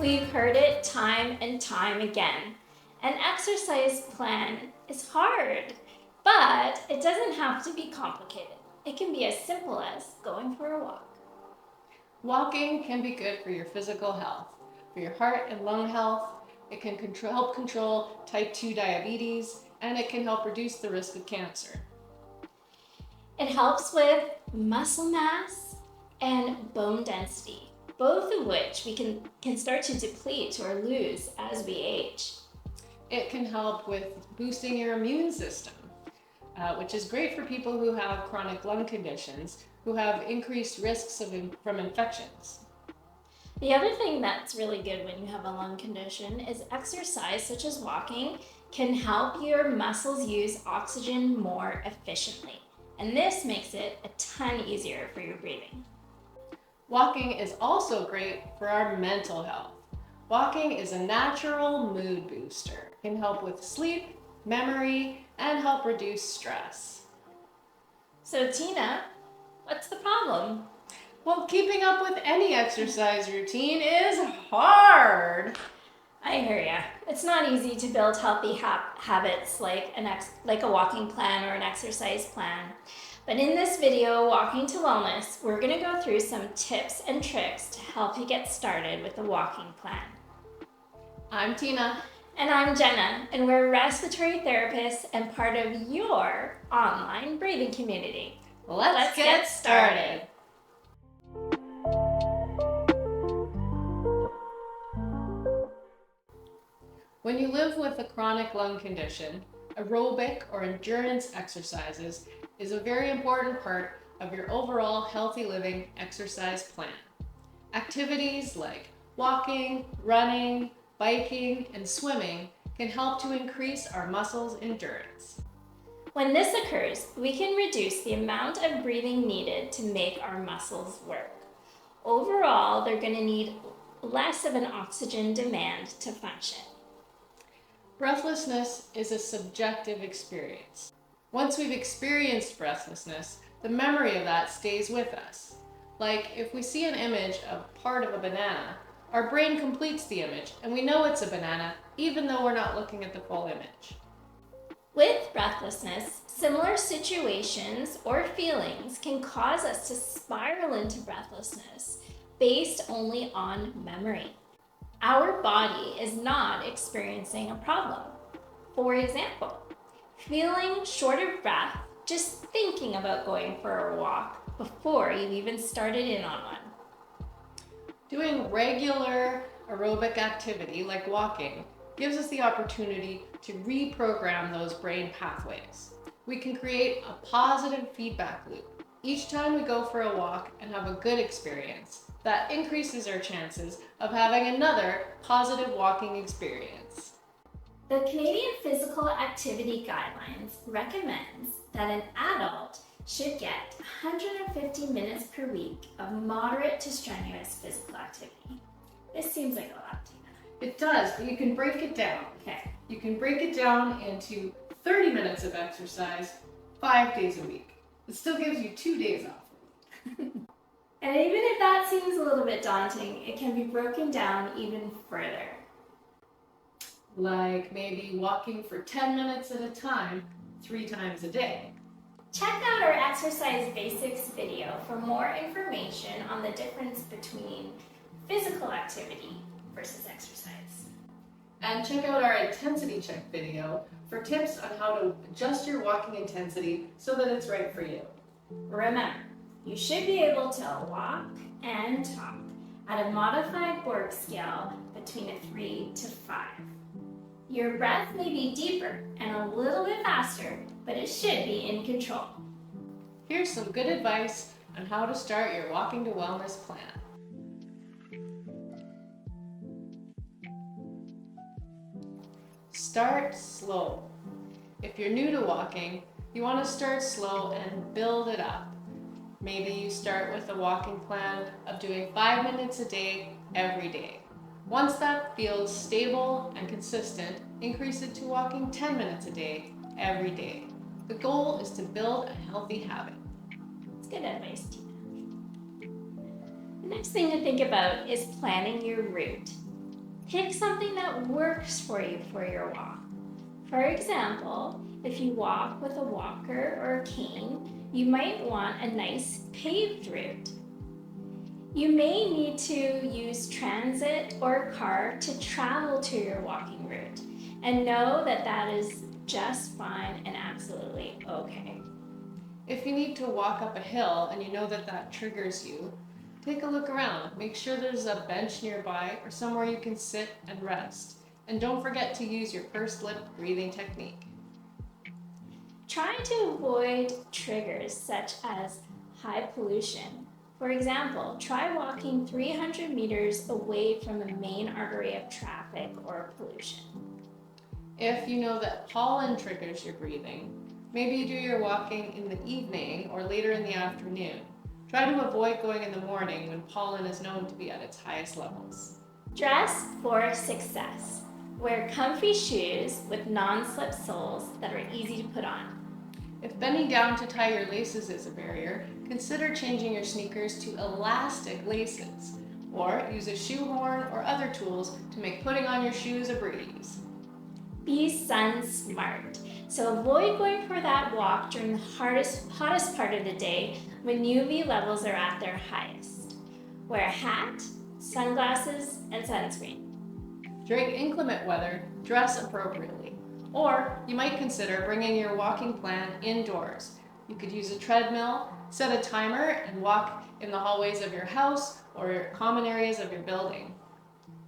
We've heard it time and time again. An exercise plan is hard, but it doesn't have to be complicated. It can be as simple as going for a walk. Walking can be good for your physical health, for your heart and lung health. It can help control type 2 diabetes, and it can help reduce the risk of cancer. It helps with muscle mass and bone density, both of which we can start to deplete or lose as we age. It can help with boosting your immune system, which is great for people who have chronic lung conditions, who have increased risks from infections. The other thing that's really good when you have a lung condition is exercise, such as walking, can help your muscles use oxygen more efficiently. And this makes it a ton easier for your breathing. Walking is also great for our mental health. Walking is a natural mood booster. It can help with sleep, memory, and help reduce stress. So Tina, what's the problem? Well, keeping up with any exercise routine is hard. I hear ya. It's not easy to build healthy habits like a walking plan or an exercise plan. But in this video, Walking to Wellness, we're going to go through some tips and tricks to help you get started with a walking plan. I'm Tina. And I'm Jenna, and we're respiratory therapists and part of your online breathing community. Let's get started. When you live with a chronic lung condition, aerobic or endurance exercises is a very important part of your overall healthy living exercise plan. Activities like walking, running, biking, and swimming can help to increase our muscles' endurance. When this occurs, we can reduce the amount of breathing needed to make our muscles work. Overall, they're going to need less of an oxygen demand to function. Breathlessness is a subjective experience. Once we've experienced breathlessness, the memory of that stays with us. Like if we see an image of part of a banana, our brain completes the image and we know it's a banana even though we're not looking at the full image. With breathlessness, similar situations or feelings can cause us to spiral into breathlessness based only on memory. Our body is not experiencing a problem. For example, feeling short of breath just thinking about going for a walk before you even started in on one. Doing regular aerobic activity like walking gives us the opportunity to reprogram those brain pathways. We can create a positive feedback loop. Each time we go for a walk and have a good experience, that increases our chances of having another positive walking experience. The Canadian Physical Activity Guidelines recommends that an adult should get 150 minutes per week of moderate to strenuous physical activity. This seems like a lot, Tina. It does, but you can break it down. Okay. You can break it down into 30 minutes of exercise, 5 days a week. It still gives you 2 days off a week. And even if that seems a little bit daunting, it can be broken down even further. Like maybe walking for 10 minutes at a time, 3 times a day. Check out our exercise basics video for more information on the difference between physical activity versus exercise. And check out our intensity check video for tips on how to adjust your walking intensity so that it's right for you. Remember, you should be able to walk and talk at a modified Borg scale between a 3 to 5. Your breath may be deeper and a little bit faster, but it should be in control. Here's some good advice on how to start your Walking to Wellness plan. Start slow. If you're new to walking, you want to start slow and build it up. Maybe you start with a walking plan of doing 5 minutes a day every day. Once that feels stable and consistent, increase it to walking 10 minutes a day every day. The goal is to build a healthy habit. It's good advice, Tina. The next thing to think about is planning your route. Pick something that works for you for your walk. For example, if you walk with a walker or a cane, you might want a nice paved route. You may need to use transit or a car to travel to your walking route, and know that that is just fine and absolutely okay. If you need to walk up a hill and you know that that triggers you, take a look around. Make sure there's a bench nearby or somewhere you can sit and rest. And don't forget to use your pursed lip breathing technique. Try to avoid triggers such as high pollution. For example, try walking 300 meters away from a main artery of traffic or pollution. If you know that pollen triggers your breathing, maybe you do your walking in the evening or later in the afternoon. Try to avoid going in the morning when pollen is known to be at its highest levels. Dress for success. Wear comfy shoes with non-slip soles that are easy to put on. If bending down to tie your laces is a barrier, consider changing your sneakers to elastic laces, or use a shoehorn or other tools to make putting on your shoes a breeze. Be sun smart. So avoid going for that walk during the hottest part of the day when UV levels are at their highest. Wear a hat, sunglasses, and sunscreen. During inclement weather, dress appropriately. Or you might consider bringing your walking plan indoors. You could use a treadmill, set a timer, and walk in the hallways of your house or common areas of your building.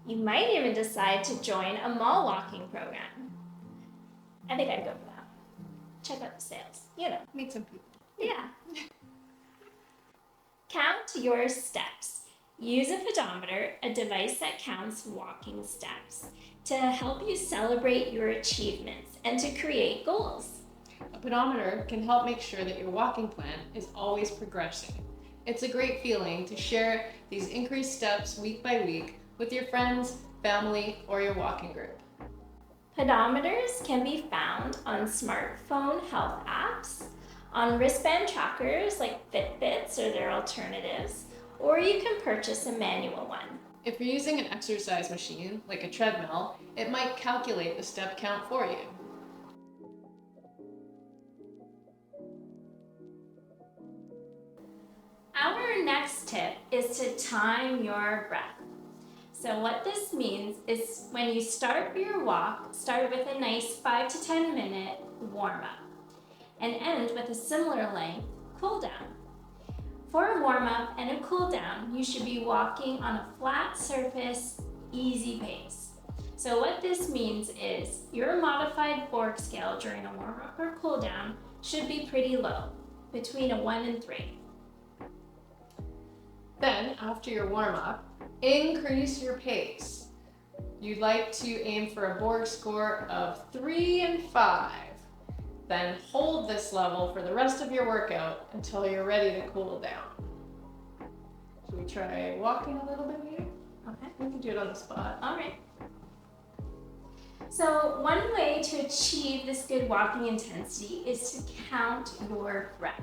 You might even decide to join a mall walking program. I think I'd go for that. Check out the sales, Meet some people. Yeah. Count your steps. Use a pedometer, a device that counts walking steps, to help you celebrate your achievements and to create goals. A pedometer can help make sure that your walking plan is always progressing. It's a great feeling to share these increased steps week by week with your friends, family, or your walking group. Pedometers can be found on smartphone health apps, on wristband trackers like Fitbits or their alternatives, or you can purchase a manual one. If you're using an exercise machine, like a treadmill, it might calculate the step count for you. Our next tip is to time your breath. So what this means is when you start your walk, start with a nice 5 to 10 minute warm up and end with a similar length cool down. For a warm up and a cool down, you should be walking on a flat surface, easy pace. So what this means is your modified Borg scale during a warm up or cool down should be pretty low, between a 1 and 3. Then, after your warm up, increase your pace. You'd like to aim for a Borg score of 3 and 5. Then hold this level for the rest of your workout until you're ready to cool down. Should we try walking a little bit maybe? Okay. We can do it on the spot. All right. So one way to achieve this good walking intensity is to count your breath.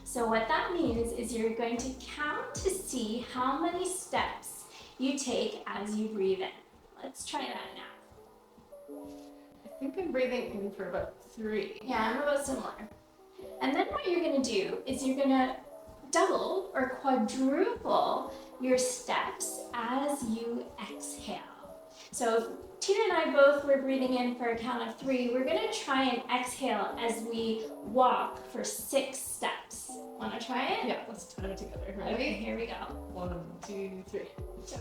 So what that means is you're going to count to see how many steps you take as you breathe in. Let's try that now. I think I'm breathing in for about 3. Yeah, I'm about similar. And then what you're going to do is you're going to double or quadruple your steps as you exhale. So Tina and I both were breathing in for a count of 3. We're going to try and exhale as we walk for 6 steps. Want to try it? Yeah, let's time it together. Ready? Okay, here we go. 1, 2, 3. So,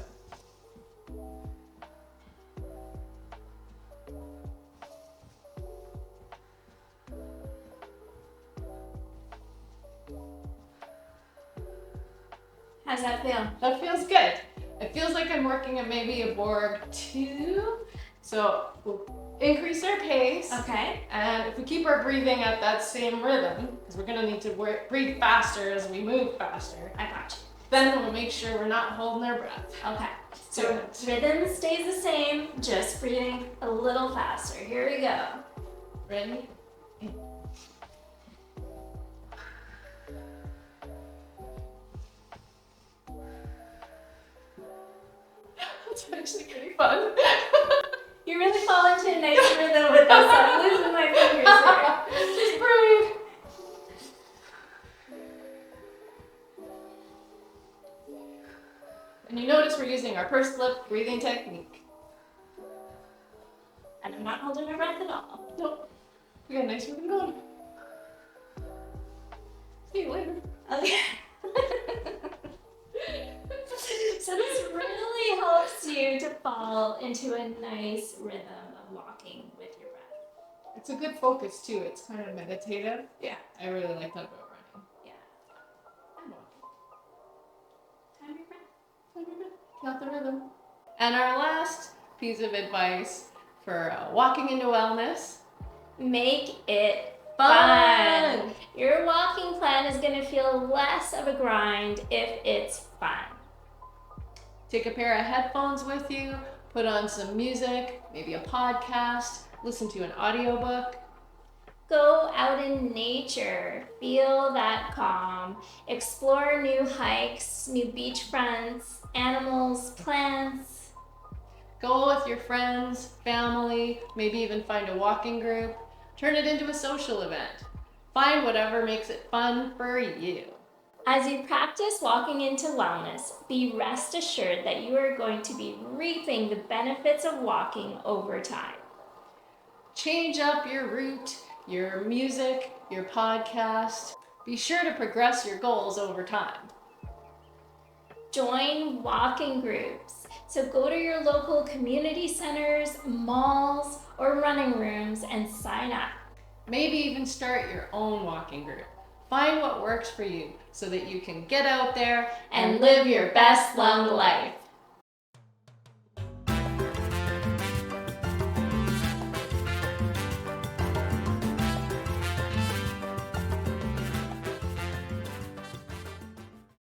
how's that feel? That feels good. It feels like I'm working at maybe a Borg 2. So we'll increase our pace. Okay. And if we keep our breathing at that same rhythm, because we're going to need to breathe faster as we move faster, I got you. then we'll make sure we're not holding our breath. Okay. Do So it. rhythm stays the same, just breathing a little faster. Here we go. Ready? It's actually pretty fun. You really fall into a nice rhythm with this. I'm losing my fingers here. Just breathe. And you notice we're using our pursed lip breathing technique. And I'm not holding my breath at all. Nope. We got a nice rhythm going. See you later. Okay. So this really helps you to fall into a nice rhythm of walking with your breath. It's a good focus too. It's kind of meditative. Yeah. I really like that about running. Yeah. And walking. Time your breath. Time your breath. Count the rhythm. And our last piece of advice for walking into wellness. Make it fun. Your walking plan is going to feel less of a grind if it's fun. Take a pair of headphones with you, put on some music, maybe a podcast, listen to an audiobook. Go out in nature, feel that calm, explore new hikes, new beach fronts, animals, plants. Go with your friends, family, maybe even find a walking group. Turn it into a social event. Find whatever makes it fun for you. As you practice walking into wellness, be rest assured that you are going to be reaping the benefits of walking over time. Change up your route, your music, your podcast. Be sure to progress your goals over time. Join walking groups. So go to your local community centers, malls, or running rooms and sign up. Maybe even start your own walking group. Find what works for you so that you can get out there And live your best lung life.